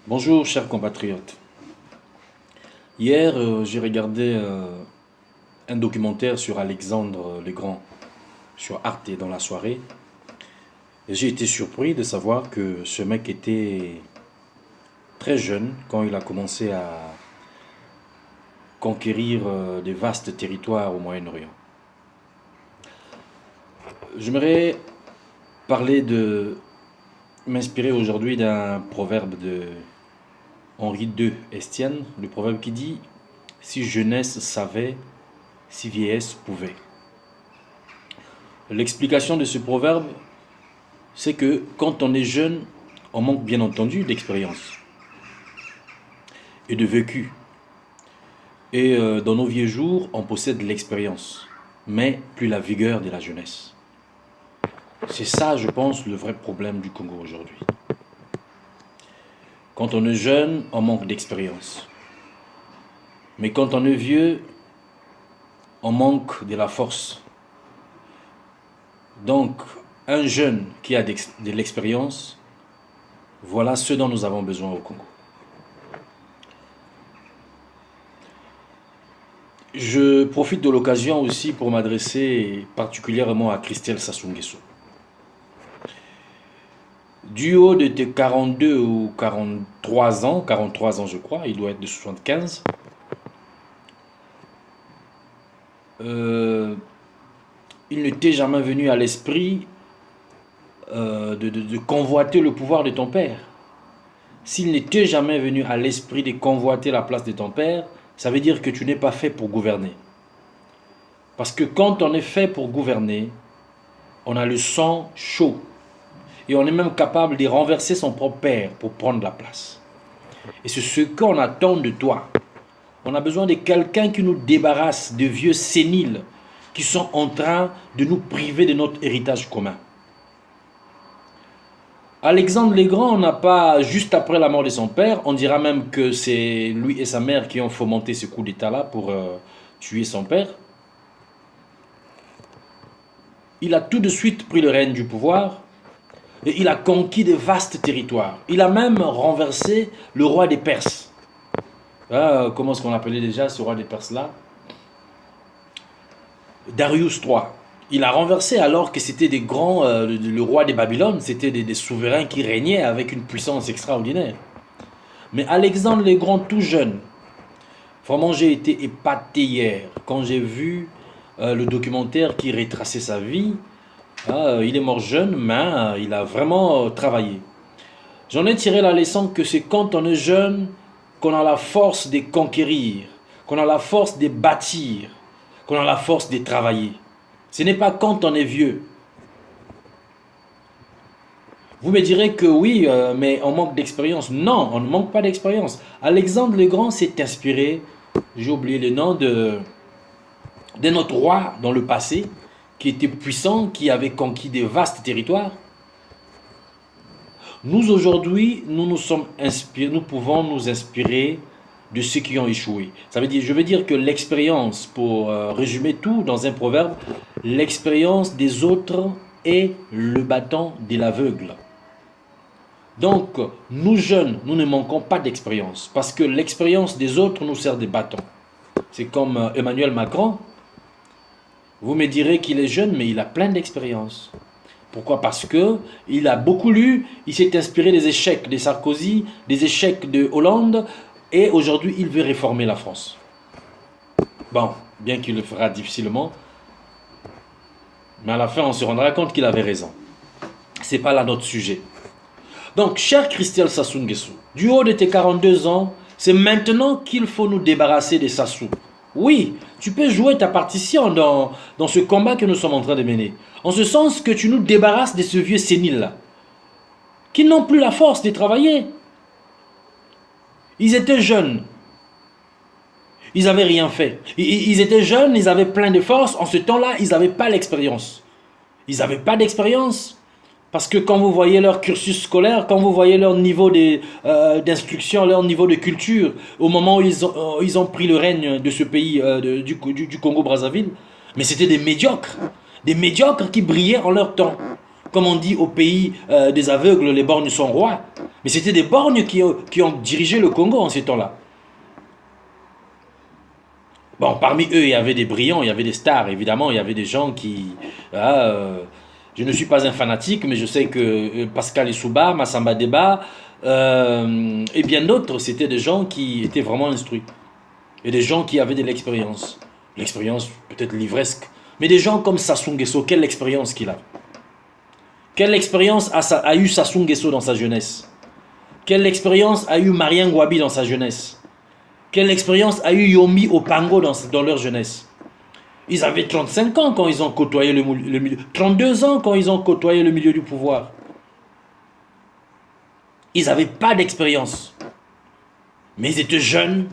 Bonjour chers compatriotes. Hier, j'ai regardé un documentaire sur Alexandre le Grand sur Arte dans la soirée. Et j'ai été surpris de savoir que ce mec était très jeune quand il a commencé à conquérir des vastes territoires au Moyen-Orient. J'aimerais parler de m'inspirer aujourd'hui d'un proverbe de Henri II Estienne, le proverbe qui dit: si jeunesse savait, si vieillesse pouvait. L'explication de ce proverbe, c'est que quand on est jeune, on manque bien entendu d'expérience et de vécu. Et dans nos vieux jours, on possède l'expérience, mais plus la vigueur de la jeunesse. C'est ça, je pense, le vrai problème du Congo aujourd'hui. Quand on est jeune, on manque d'expérience. Mais quand on est vieux, on manque de la force. Donc, un jeune qui a de l'expérience, voilà ce dont nous avons besoin au Congo. Je profite de l'occasion aussi pour m'adresser particulièrement à Christelle Sassou Nguesso. Du haut de tes 42 ou 43 ans je crois, il doit être de 75, il ne t'est jamais venu à l'esprit de convoiter le pouvoir de ton père. S'il ne t'est jamais venu à l'esprit de convoiter la place de ton père, ça veut dire que tu n'es pas fait pour gouverner. Parce que quand on est fait pour gouverner, on a le sang chaud. Et on est même capable de renverser son propre père pour prendre la place. Et c'est ce qu'on attend de toi. On a besoin de quelqu'un qui nous débarrasse de vieux séniles qui sont en train de nous priver de notre héritage commun. Alexandre le Grand n'a pas, juste après la mort de son père, on dira même que c'est lui et sa mère qui ont fomenté ce coup d'état-là pour tuer son père. Il a tout de suite pris le règne du pouvoir. Et il a conquis de vastes territoires. Il a même renversé le roi des Perses. Ah, comment est-ce qu'on appelait déjà ce roi des Perses-là? Darius III. Il a renversé alors que c'était des grands... le roi des Babylone, c'était des souverains qui régnaient avec une puissance extraordinaire. Mais Alexandre le Grand, tout jeune, vraiment j'ai été épaté hier quand j'ai vu le documentaire qui retraçait sa vie. Il est mort jeune, mais il a vraiment travaillé. J'en ai tiré la leçon que c'est quand on est jeune qu'on a la force de conquérir, qu'on a la force de bâtir, qu'on a la force de travailler. Ce n'est pas quand on est vieux. Vous me direz que oui, mais on manque d'expérience. Non, on ne manque pas d'expérience. Alexandre le Grand s'est inspiré, j'ai oublié le nom de notre roi dans le passé, qui était puissant, qui avait conquis des vastes territoires. Nous aujourd'hui, nous pouvons nous inspirer de ceux qui ont échoué. Je veux dire que l'expérience, pour résumer tout dans un proverbe, l'expérience des autres est le bâton de l'aveugle. Donc, nous jeunes, nous ne manquons pas d'expérience, parce que l'expérience des autres nous sert de bâton. C'est comme Emmanuel Macron. Vous me direz qu'il est jeune, mais il a plein d'expérience. Pourquoi? Parce qu'il a beaucoup lu, il s'est inspiré des échecs de Sarkozy, des échecs de Hollande, et aujourd'hui, il veut réformer la France. Bon, bien qu'il le fera difficilement, mais à la fin, on se rendra compte qu'il avait raison. Ce n'est pas là notre sujet. Donc, cher Christelle Sassou Nguesso, du haut de tes 42 ans, c'est maintenant qu'il faut nous débarrasser des Sassou. Oui, tu peux jouer ta partition dans ce combat que nous sommes en train de mener. En ce sens que tu nous débarrasses de ce vieux sénile-là, qui n'ont plus la force de travailler. Ils étaient jeunes. Ils n'avaient rien fait. Ils étaient jeunes, ils avaient plein de force. En ce temps-là, ils n'avaient pas l'expérience. Ils n'avaient pas d'expérience. Parce que quand vous voyez leur cursus scolaire, quand vous voyez leur niveau d'instruction, leur niveau de culture, au moment où ils ont pris le règne de ce pays, du Congo-Brazzaville, mais c'était des médiocres qui brillaient en leur temps. Comme on dit au pays des aveugles, les borgnes sont rois. Mais c'était des borgnes qui ont dirigé le Congo en ces temps-là. Bon, parmi eux, il y avait des brillants, il y avait des stars, évidemment, il y avait des gens qui... je ne suis pas un fanatique, mais je sais que Pascal Issouba, Massamba Deba, et bien d'autres, c'était des gens qui étaient vraiment instruits. Et des gens qui avaient de l'expérience. L'expérience peut-être livresque. Mais des gens comme Sassou Nguesso, quelle expérience qu'il a. Quelle expérience a eu Sassou Nguesso dans sa jeunesse? Quelle expérience a eu Marien Ngouabi dans sa jeunesse? Quelle expérience a eu Yomi Opango dans leur jeunesse? Ils avaient 35 ans quand ils ont côtoyé le milieu, 32 ans quand ils ont côtoyé le milieu du pouvoir. Ils n'avaient pas d'expérience. Mais ils étaient jeunes.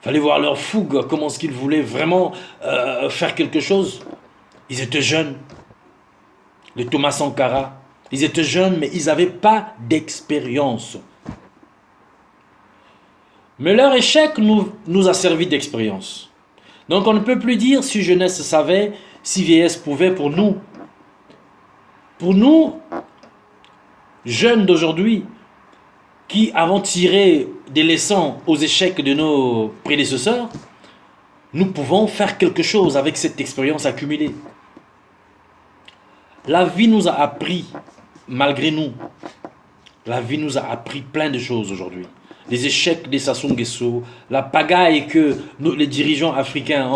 Il fallait voir leur fougue, comment est-ce qu'ils voulaient vraiment faire quelque chose. Ils étaient jeunes. Les Thomas Sankara. Ils étaient jeunes, mais ils n'avaient pas d'expérience. Mais leur échec nous a servi d'expérience. Donc on ne peut plus dire si jeunesse savait, si vieillesse pouvait pour nous. Pour nous, jeunes d'aujourd'hui, qui avons tiré des leçons aux échecs de nos prédécesseurs, nous pouvons faire quelque chose avec cette expérience accumulée. La vie nous a appris, malgré nous, la vie nous a appris plein de choses aujourd'hui. Les échecs des Sassou Nguesso, la pagaille que les dirigeants africains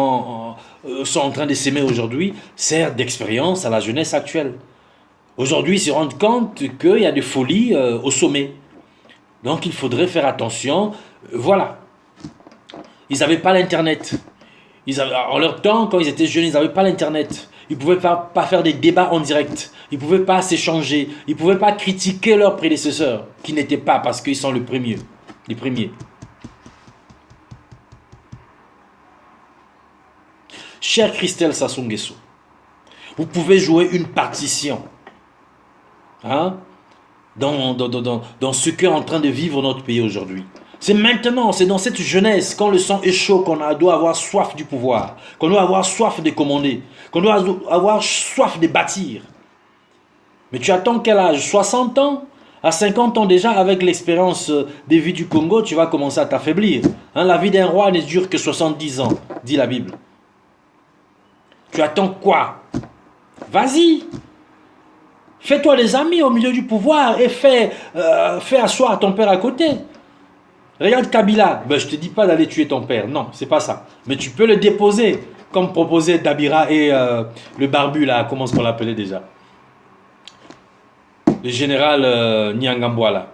sont en train de s'aimer aujourd'hui, sert d'expérience à la jeunesse actuelle. Aujourd'hui, ils se rendent compte qu'il y a des folies au sommet. Donc il faudrait faire attention. Voilà. Ils n'avaient pas l'Internet. En leur temps, quand ils étaient jeunes, ils n'avaient pas l'Internet. Ils ne pouvaient pas faire des débats en direct. Ils ne pouvaient pas s'échanger. Ils ne pouvaient pas critiquer leurs prédécesseurs, qui n'étaient pas parce qu'ils sont les premiers. Cher Christelle Sassou Nguesso, vous pouvez jouer une partition dans ce qu'est en train de vivre notre pays aujourd'hui. C'est maintenant, c'est dans cette jeunesse, quand le sang est chaud, qu'on doit avoir soif du pouvoir, qu'on doit avoir soif de commander, qu'on doit avoir soif de bâtir. Mais tu attends quel âge? 60 ans? À 50 ans déjà, avec l'expérience des vies du Congo, tu vas commencer à t'affaiblir. La vie d'un roi ne dure que 70 ans, dit la Bible. Tu attends quoi? Vas-y. Fais-toi des amis au milieu du pouvoir et fais asseoir ton père à côté. Regarde Kabila. Je ne te dis pas d'aller tuer ton père. Non, c'est pas ça. Mais tu peux le déposer, comme proposait Dabira et le barbu, là, comment est-ce qu'on l'appelait déjà? Le général Niangambwa, là.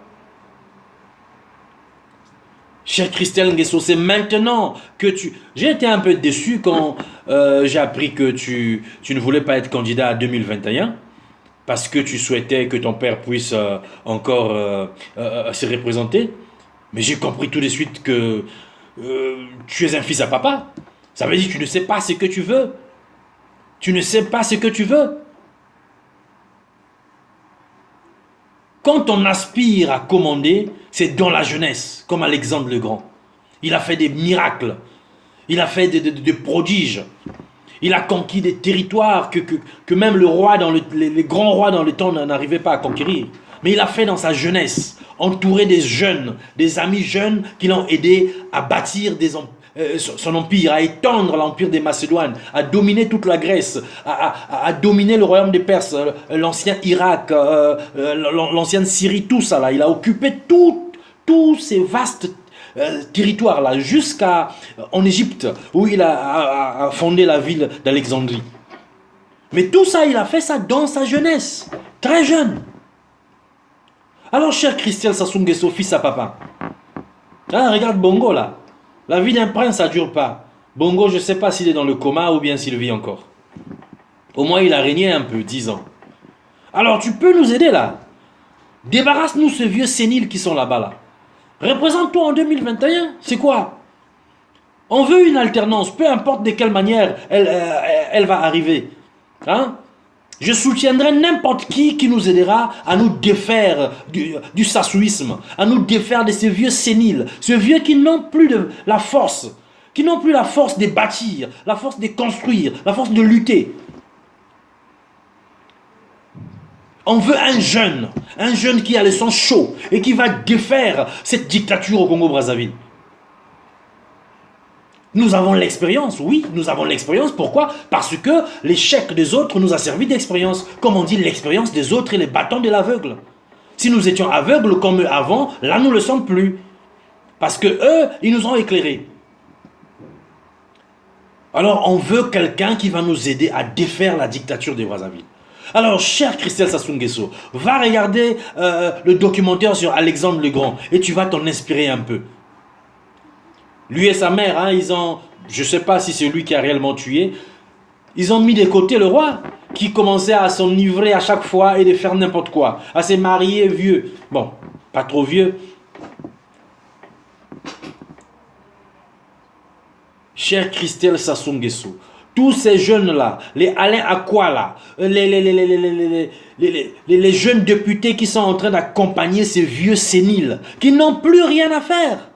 Cher Christelle Nguesso, c'est maintenant que tu... J'ai été un peu déçu quand j'ai appris que tu ne voulais pas être candidat à 2021 parce que tu souhaitais que ton père puisse encore se représenter. Mais j'ai compris tout de suite que tu es un fils à papa. Ça veut dire que tu ne sais pas ce que tu veux. Tu ne sais pas ce que tu veux. Quand on aspire à commander, c'est dans la jeunesse, comme Alexandre le Grand. Il a fait des miracles, il a fait des prodiges, il a conquis des territoires que même le roi les grands rois dans le temps n'arrivaient pas à conquérir. Mais il a fait dans sa jeunesse, entouré des jeunes, des amis jeunes qui l'ont aidé à bâtir son empire, à étendre l'empire des Macédoines, à dominer toute la Grèce, à dominer le royaume des Perses, l'ancien Irak, l'ancienne Syrie, tout ça là. Il a occupé tous ces vastes territoires là, jusqu'en Égypte, où il a fondé la ville d'Alexandrie. Mais tout ça, il a fait ça dans sa jeunesse, très jeune. Alors, cher Christelle Sassou Nguesso, fils à papa, regarde Bongo là. La vie d'un prince, ça ne dure pas. Bongo, je ne sais pas s'il est dans le coma ou bien s'il vit encore. Au moins, il a régné un peu, 10 ans. Alors, tu peux nous aider là. Débarrasse-nous ces vieux séniles qui sont là-bas là. Représente-toi en 2021. C'est quoi? On veut une alternance, peu importe de quelle manière elle va arriver. Je soutiendrai n'importe qui nous aidera à nous défaire du sassouisme, à nous défaire de ces vieux séniles, ces vieux qui n'ont plus la force, qui n'ont plus la force de bâtir, la force de construire, la force de lutter. On veut un jeune qui a le sang chaud et qui va défaire cette dictature au Congo-Brazzaville. Nous avons l'expérience, oui, nous avons l'expérience. Pourquoi? Parce que l'échec des autres nous a servi d'expérience. Comme on dit, l'expérience des autres est le bâton de l'aveugle. Si nous étions aveugles comme eux avant, là nous ne le sommes plus. Parce que eux, ils nous ont éclairés. Alors on veut quelqu'un qui va nous aider à défaire la dictature des Brazzaville. Alors, cher Christelle Sassou Nguesso, va regarder le documentaire sur Alexandre le Grand et tu vas t'en inspirer un peu. Lui et sa mère, hein, ils ont, je ne sais pas si c'est lui qui a réellement tué, ils ont mis de côté le roi qui commençait à s'enivrer à chaque fois et de faire n'importe quoi, à se marier vieux. Bon, pas trop vieux. Cher Christelle Sassou Nguesso, tous ces jeunes-là, les Alain Aquala, les jeunes députés qui sont en train d'accompagner ces vieux séniles, qui n'ont plus rien à faire.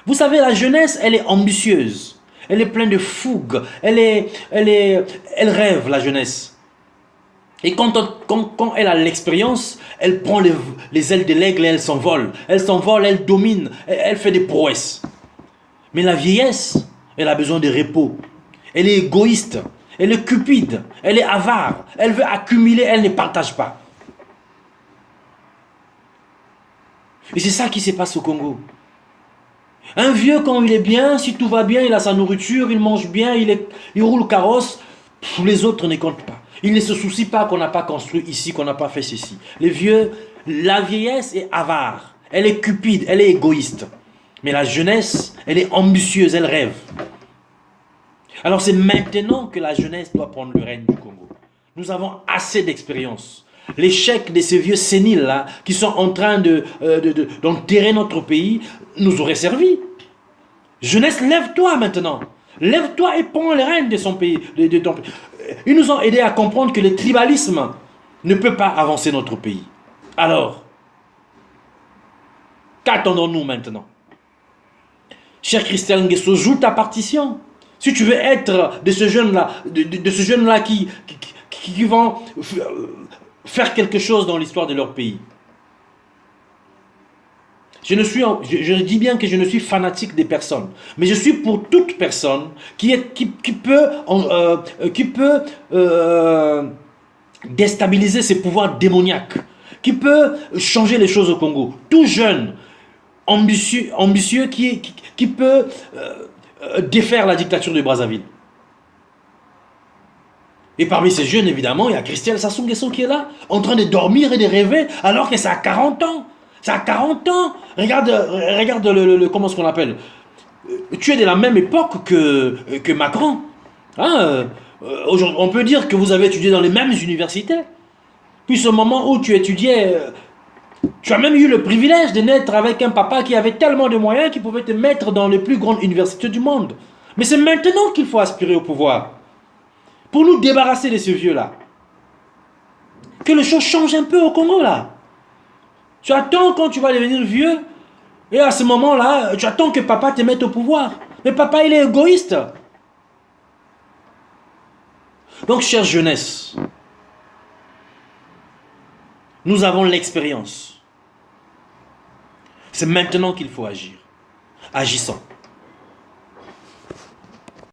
Vous savez, la jeunesse, elle est ambitieuse, elle est pleine de fougue, elle rêve, la jeunesse. Et quand elle a l'expérience, elle prend les ailes de l'aigle et elle s'envole. Elle s'envole, elle domine, elle fait des prouesses. Mais la vieillesse, elle a besoin de repos. Elle est égoïste, elle est cupide, elle est avare, elle veut accumuler, elle ne partage pas. Et c'est ça qui se passe au Congo. Un vieux, quand il est bien, si tout va bien, il a sa nourriture, il mange bien, il roule carrosse, les autres ne comptent pas. Il ne se soucie pas qu'on n'a pas construit ici, qu'on n'a pas fait ceci. Les vieux, la vieillesse est avare, elle est cupide, elle est égoïste. Mais la jeunesse, elle est ambitieuse, elle rêve. Alors c'est maintenant que la jeunesse doit prendre le règne du Congo. Nous avons assez d'expérience. L'échec de ces vieux séniles-là, qui sont en train d'enterrer notre pays, nous aurait servi. Jeunesse, lève-toi maintenant. Lève-toi et prends le règne de son pays. De ton pays. Ils nous ont aidés à comprendre que le tribalisme ne peut pas avancer notre pays. Alors, qu'attendons-nous maintenant? Cher Christelle Nguesso, joue ta partition. Si tu veux être de ce jeune-là, de ce jeune-là qui vont faire quelque chose dans l'histoire de leur pays. Je dis bien que je ne suis fanatique des personnes, mais je suis pour toute personne qui peut déstabiliser ses pouvoirs démoniaques, qui peut changer les choses au Congo. Tout jeune, ambitieux qui peut défaire la dictature de Brazzaville. Et parmi ces jeunes, évidemment, il y a Christelle Sassou Nguesso qui est là, en train de dormir et de rêver, alors que ça a 40 ans. Ça a 40 ans. Regarde comment est-ce qu'on appelle. Tu es de la même époque que Macron. Hein? On peut dire que vous avez étudié dans les mêmes universités. Puis ce moment où tu étudiais, tu as même eu le privilège de naître avec un papa qui avait tellement de moyens qu'il pouvait te mettre dans les plus grandes universités du monde. Mais c'est maintenant qu'il faut aspirer au pouvoir. Pour nous débarrasser de ce vieux-là. Que les choses changent un peu au Congo, là. Tu attends quand tu vas devenir vieux, et à ce moment-là, tu attends que papa te mette au pouvoir. Mais papa, il est égoïste. Donc, chère jeunesse, nous avons l'expérience. C'est maintenant qu'il faut agir. Agissons.